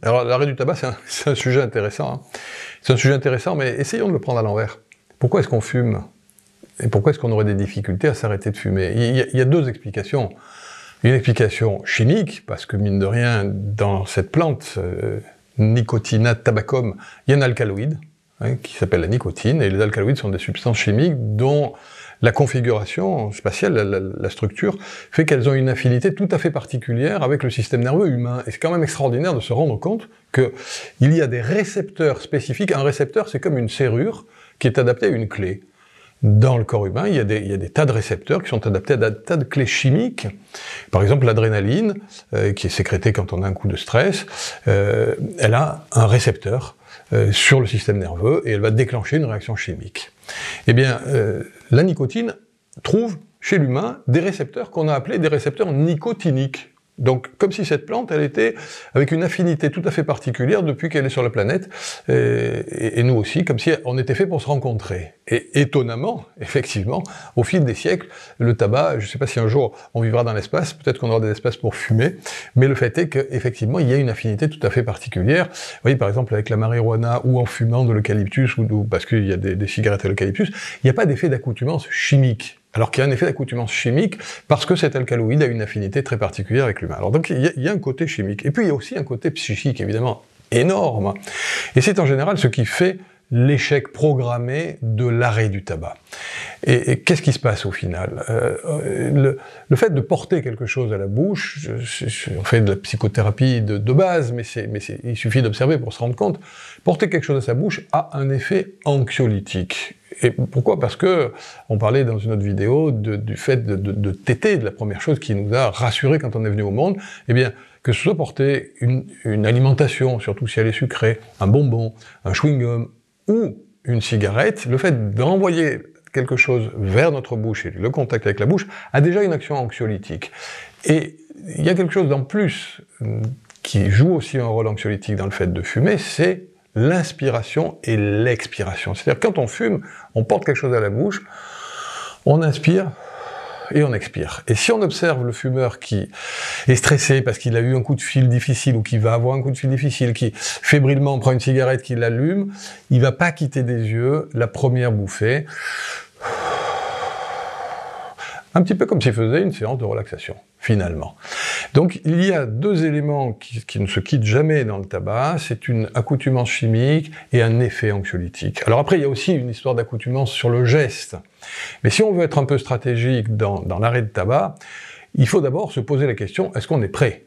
Alors l'arrêt du tabac, c'est un sujet intéressant. Hein. C'est un sujet intéressant, mais essayons de le prendre à l'envers. Pourquoi est-ce qu'on fume? Et pourquoi est-ce qu'on aurait des difficultés à s'arrêter de fumer? Il y a deux explications. Une explication chimique, parce que mine de rien, dans cette plante, Nicotina tabacum, il y a un alcaloïde, hein, qui s'appelle la nicotine, et les alcaloïdes sont des substances chimiques dont la configuration spatiale, la structure, fait qu'elles ont une affinité tout à fait particulière avec le système nerveux humain. Et c'est quand même extraordinaire de se rendre compte qu'il y a des récepteurs spécifiques. Un récepteur, c'est comme une serrure qui est adaptée à une clé. Dans le corps humain, il y a des tas de récepteurs qui sont adaptés à des tas de clés chimiques. Par exemple, l'adrénaline, qui est sécrétée quand on a un coup de stress, elle a un récepteur sur le système nerveux et elle va déclencher une réaction chimique. Eh bien, la nicotine trouve chez l'humain des récepteurs qu'on a appelés des récepteurs nicotiniques. Donc, comme si cette plante, elle était avec une affinité tout à fait particulière depuis qu'elle est sur la planète, et nous aussi, comme si on était fait pour se rencontrer. Et étonnamment, effectivement, au fil des siècles, le tabac, je ne sais pas si un jour on vivra dans l'espace, peut-être qu'on aura des espaces pour fumer, mais le fait est qu'effectivement, il y a une affinité tout à fait particulière. Vous voyez, par exemple, avec la marijuana ou en fumant de l'eucalyptus, ou parce qu'il y a des cigarettes à l'eucalyptus, il n'y a pas d'effet d'accoutumance chimique. Alors qu'il y a un effet d'accoutumance chimique parce que cet alcaloïde a une affinité très particulière avec l'humain. Alors donc il y a un côté chimique. Et puis il y a aussi un côté psychique, évidemment, énorme. Et c'est en général ce qui fait l'échec programmé de l'arrêt du tabac. Et qu'est-ce qui se passe au final? Le fait de porter quelque chose à la bouche, on fait de la psychothérapie de base, mais il suffit d'observer pour se rendre compte, porter quelque chose à sa bouche a un effet anxiolytique. Et pourquoi? Parce que, on parlait dans une autre vidéo du fait de téter, de la première chose qui nous a rassurés quand on est venu au monde, eh bien, que ce soit porter une alimentation, surtout si elle est sucrée, un bonbon, un chewing-gum ou une cigarette, le fait d'envoyer quelque chose vers notre bouche et le contact avec la bouche a déjà une action anxiolytique. Et il y a quelque chose d'en plus qui joue aussi un rôle anxiolytique dans le fait de fumer, c'est l'inspiration et l'expiration. C'est-à-dire quand on fume, on porte quelque chose à la bouche, on inspire et on expire. Et si on observe le fumeur qui est stressé parce qu'il a eu un coup de fil difficile ou qui va avoir un coup de fil difficile, qui fébrilement prend une cigarette, qui l'allume, il va pas quitter des yeux la première bouffée. Un petit peu comme s'il faisait une séance de relaxation, finalement. Donc il y a deux éléments qui ne se quittent jamais dans le tabac, c'est une accoutumance chimique et un effet anxiolytique. Alors après, il y a aussi une histoire d'accoutumance sur le geste. Mais si on veut être un peu stratégique dans l'arrêt de tabac, il faut d'abord se poser la question, est-ce qu'on est prêt?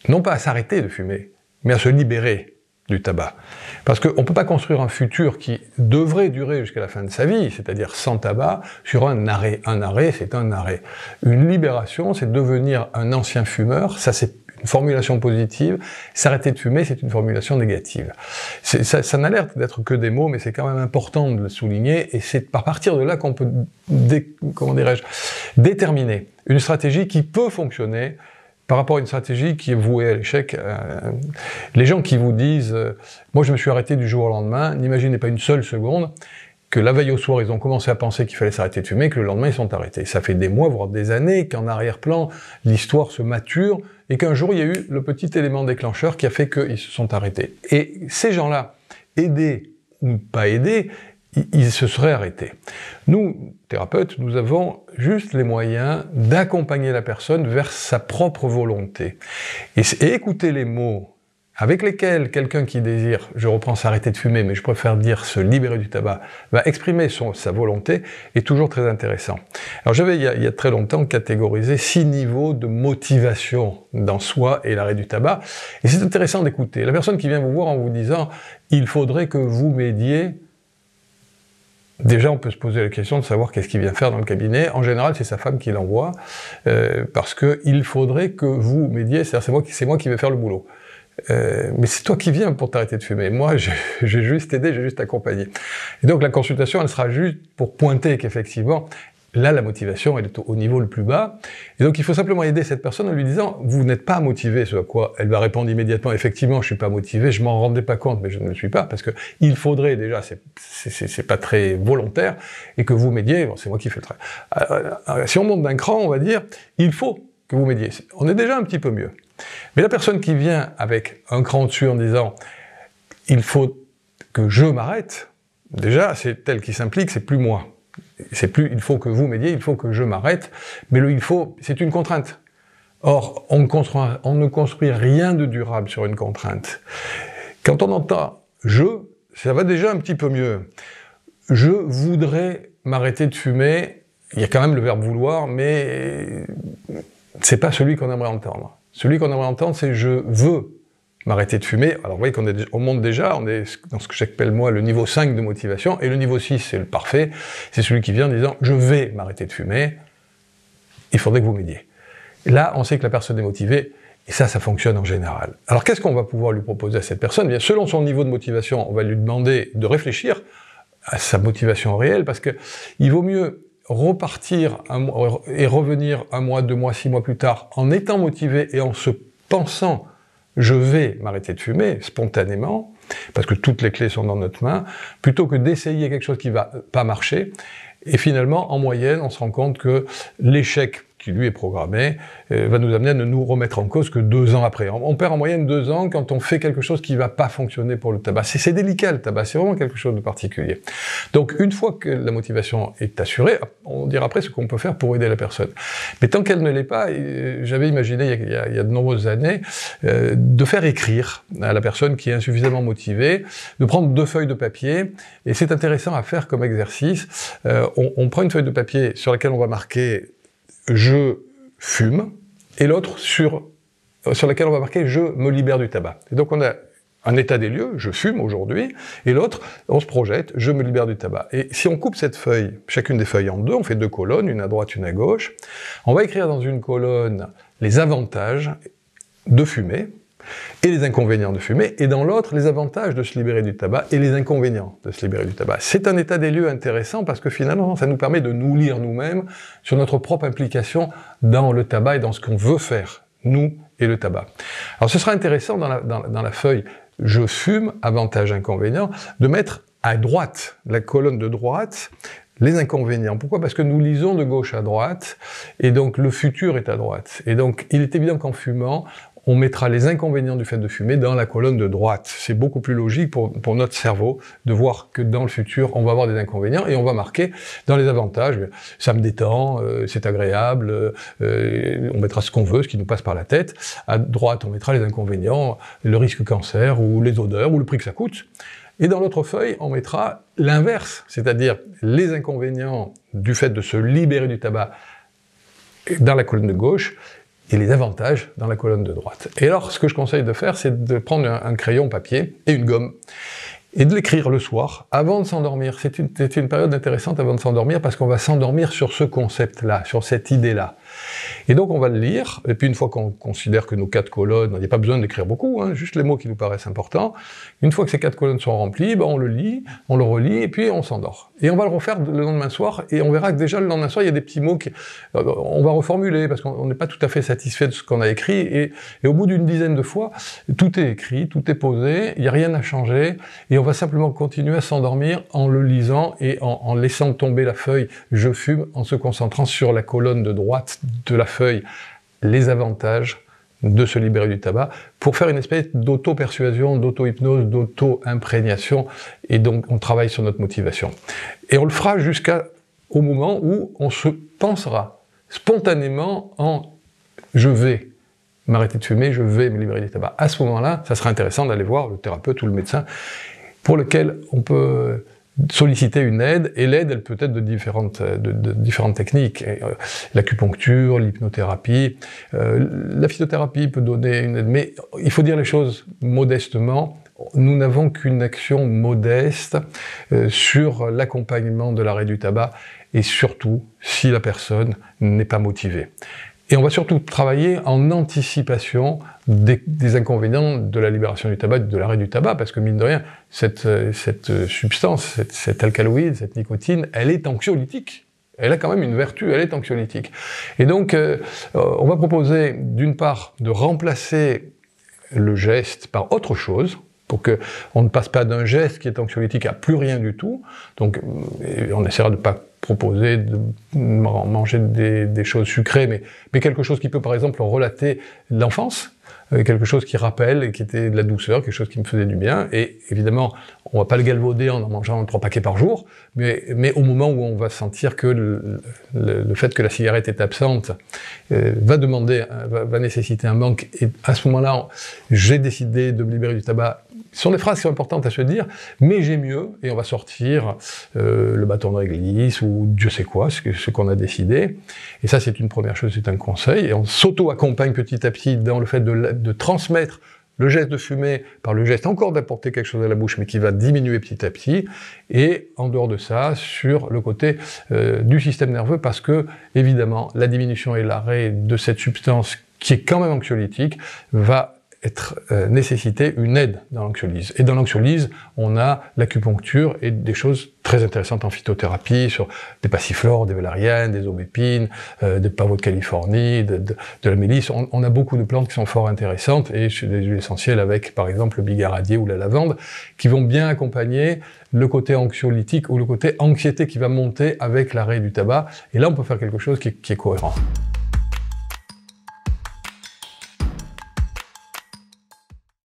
Non pas à s'arrêter de fumer, mais à se libérer du tabac. Parce qu'on ne peut pas construire un futur qui devrait durer jusqu'à la fin de sa vie, c'est-à-dire sans tabac, sur un arrêt. Un arrêt, c'est un arrêt. Une libération, c'est devenir un ancien fumeur, ça c'est une formulation positive. S'arrêter de fumer, c'est une formulation négative. Ça n'a l'air d'être que des mots, mais c'est quand même important de le souligner, et c'est à partir de là qu'on peut, déterminer une stratégie qui peut fonctionner par rapport à une stratégie qui est vouée à l'échec. Les gens qui vous disent « moi je me suis arrêté du jour au lendemain », n'imaginez pas une seule seconde que la veille au soir ils ont commencé à penser qu'il fallait s'arrêter de fumer, que le lendemain ils sont arrêtés. Ça fait des mois, voire des années, qu'en arrière-plan, l'histoire se mature, et qu'un jour il y a eu le petit élément déclencheur qui a fait qu'ils se sont arrêtés. Et ces gens-là, aidés ou pas aidés, ils se seraient arrêtés. Nous, thérapeutes, nous avons juste les moyens d'accompagner la personne vers sa propre volonté. Et écouter les mots avec lesquels quelqu'un qui désire, je reprends, s'arrêter de fumer, mais je préfère dire se libérer du tabac, va exprimer sa volonté, est toujours très intéressant. Alors j'avais, il y a très longtemps, catégorisé 6 niveaux de motivation dans soi et l'arrêt du tabac, et c'est intéressant d'écouter. La personne qui vient vous voir en vous disant « il faudrait que vous m'aidiez », déjà, on peut se poser la question de savoir qu'est-ce qu'il vient faire dans le cabinet. En général, c'est sa femme qui l'envoie, parce que il faudrait que vous m'aidiez, c'est-à-dire c'est moi qui vais faire le boulot. Mais c'est toi qui viens pour t'arrêter de fumer. Moi, j'ai juste aidé, j'ai juste accompagné. Et donc la consultation, elle sera juste pour pointer qu'effectivement, là, la motivation, elle est au niveau le plus bas. Et donc, il faut simplement aider cette personne en lui disant « vous n'êtes pas motivé », ce à quoi elle va répondre immédiatement « effectivement, je suis pas motivé, je m'en rendais pas compte, mais je ne le suis pas, parce que il faudrait déjà, c'est pas très volontaire, et que vous m'aidiez, bon, c'est moi qui fais le travail. Si on monte d'un cran, on va dire « il faut que vous m'aidiez ». On est déjà un petit peu mieux. Mais la personne qui vient avec un cran au-dessus en disant « il faut que je m'arrête », déjà, c'est elle qui s'implique, c'est plus moi. C'est plus « il faut que vous m'aidiez », il faut que je m'arrête, mais le « il faut », c'est une contrainte. Or, on ne construit rien de durable sur une contrainte. Quand on entend « je », ça va déjà un petit peu mieux. Je voudrais m'arrêter de fumer, il y a quand même le verbe vouloir, mais c'est pas celui qu'on aimerait entendre. Celui qu'on aimerait entendre, c'est je veux m'arrêter de fumer. Alors vous voyez qu'on monte déjà, on est dans ce que j'appelle moi le niveau 5 de motivation, et le niveau 6, c'est le parfait, c'est celui qui vient en disant je vais m'arrêter de fumer, il faudrait que vous m'aidiez. Là, on sait que la personne est motivée, et ça fonctionne en général. Alors qu'est-ce qu'on va pouvoir lui proposer à cette personne? Bien, selon son niveau de motivation, on va lui demander de réfléchir à sa motivation réelle, parce que il vaut mieux repartir et revenir 1 mois, 2 mois, 6 mois plus tard, en étant motivé et en se pensant « je vais m'arrêter de fumer » spontanément, parce que toutes les clés sont dans notre main, plutôt que d'essayer quelque chose qui va pas marcher. Et finalement, en moyenne, on se rend compte que l'échec qui lui est programmé, va nous amener à ne nous remettre en cause que 2 ans après. On perd en moyenne 2 ans quand on fait quelque chose qui va pas fonctionner pour le tabac. C'est délicat le tabac, c'est vraiment quelque chose de particulier. Donc une fois que la motivation est assurée, on dira après ce qu'on peut faire pour aider la personne. Mais tant qu'elle ne l'est pas, j'avais imaginé il y a de nombreuses années de faire écrire à la personne qui est insuffisamment motivée, de prendre 2 feuilles de papier, et c'est intéressant à faire comme exercice. On prend une feuille de papier sur laquelle on va marquer je fume, et l'autre sur laquelle on va marquer je me libère du tabac. Et donc on a un état des lieux, je fume aujourd'hui, et l'autre, on se projette, je me libère du tabac. Et si on coupe cette feuille, chacune des feuilles en 2, on fait 2 colonnes, une à droite, une à gauche, on va écrire dans une colonne les avantages de fumer, et les inconvénients de fumer, et dans l'autre, les avantages de se libérer du tabac et les inconvénients de se libérer du tabac. C'est un état des lieux intéressant parce que finalement, ça nous permet de nous lire nous-mêmes sur notre propre implication dans le tabac et dans ce qu'on veut faire, nous et le tabac. Alors ce sera intéressant dans la feuille « Je fume, avantages, inconvénients », de mettre à droite, la colonne de droite, les inconvénients. Pourquoi? Parce que nous lisons de gauche à droite, et donc le futur est à droite. Et donc il est évident qu'en fumant, on mettra les inconvénients du fait de fumer dans la colonne de droite. C'est beaucoup plus logique pour notre cerveau de voir que dans le futur, on va avoir des inconvénients et on va marquer dans les avantages, ça me détend, c'est agréable, on mettra ce qu'on veut, ce qui nous passe par la tête. À droite, on mettra les inconvénients, le risque cancer ou les odeurs ou le prix que ça coûte. Et dans l'autre feuille, on mettra l'inverse, c'est-à-dire les inconvénients du fait de se libérer du tabac dans la colonne de gauche, et les avantages dans la colonne de droite. Et alors, ce que je conseille de faire, c'est de prendre un crayon papier et une gomme, et de l'écrire le soir, avant de s'endormir. C'est une période intéressante avant de s'endormir, parce qu'on va s'endormir sur ce concept-là, sur cette idée-là. Et donc on va le lire, et puis une fois qu'on considère que nos 4 colonnes, il n'y a pas besoin d'écrire beaucoup, hein, juste les mots qui nous paraissent importants, une fois que ces 4 colonnes sont remplies, on le lit, on le relit, et puis on s'endort. Et on va le refaire le lendemain soir, et on verra que déjà le lendemain soir, il y a des petits mots on va reformuler, parce qu'on n'est pas tout à fait satisfait de ce qu'on a écrit, et au bout d'une dizaine de fois, tout est écrit, tout est posé, il n'y a rien à changer, et on va simplement continuer à s'endormir en le lisant, et en laissant tomber la feuille « Je fume », en se concentrant sur la colonne de droite de la feuille, les avantages de se libérer du tabac, pour faire une espèce d'auto-persuasion, d'auto-hypnose, d'auto-imprégnation, et donc on travaille sur notre motivation. Et on le fera jusqu'au moment où on se pensera spontanément en « je vais m'arrêter de fumer, je vais me libérer du tabac ». À ce moment-là, ça sera intéressant d'aller voir le thérapeute ou le médecin, pour lequel on peut solliciter une aide, et l'aide, elle peut être de différentes techniques. L'acupuncture, l'hypnothérapie, la phytothérapie peut donner une aide, mais il faut dire les choses modestement. Nous n'avons qu'une action modeste sur l'accompagnement de l'arrêt du tabac, et surtout si la personne n'est pas motivée. Et on va surtout travailler en anticipation des inconvénients de la libération du tabac, de l'arrêt du tabac, parce que mine de rien, cette substance, cette alcaloïde, cette nicotine, elle est anxiolytique. Elle a quand même une vertu, elle est anxiolytique. Et donc, on va proposer d'une part de remplacer le geste par autre chose, pour qu'on ne passe pas d'un geste qui est anxiolytique à plus rien du tout. Donc, on essaiera de ne pas proposer de manger des choses sucrées, mais quelque chose qui peut par exemple relater l'enfance. quelque chose qui rappelle et qui était de la douceur, quelque chose qui me faisait du bien. Et évidemment, on va pas le galvauder en mangeant 3 paquets par jour, mais au moment où on va sentir que le fait que la cigarette est absente va nécessiter un manque, et à ce moment-là, j'ai décidé de me libérer du tabac. Ce sont des phrases qui sont importantes à se dire, mais j'ai mieux, et on va sortir le bâton de réglisse, ou Dieu sait quoi, ce qu'on a décidé. Et ça, c'est une première chose, c'est un conseil. Et on s'auto-accompagne petit à petit dans le fait de transmettre le geste de fumer par le geste encore d'apporter quelque chose à la bouche, mais qui va diminuer petit à petit. Et en dehors de ça, sur le côté du système nerveux, parce que, évidemment, la diminution et l'arrêt de cette substance, qui est quand même anxiolytique, va nécessiter une aide dans l'anxiolyse. Et dans l'anxiolyse, on a l'acupuncture et des choses très intéressantes en phytothérapie, sur des passiflores, des valérianes, des aubépines, des pavots de Californie, de la mélisse. On a beaucoup de plantes qui sont fort intéressantes, et des huiles essentielles avec, par exemple, le bigaradier ou la lavande, qui vont bien accompagner le côté anxiolytique ou le côté anxiété qui va monter avec l'arrêt du tabac. Et là, on peut faire quelque chose qui est cohérent.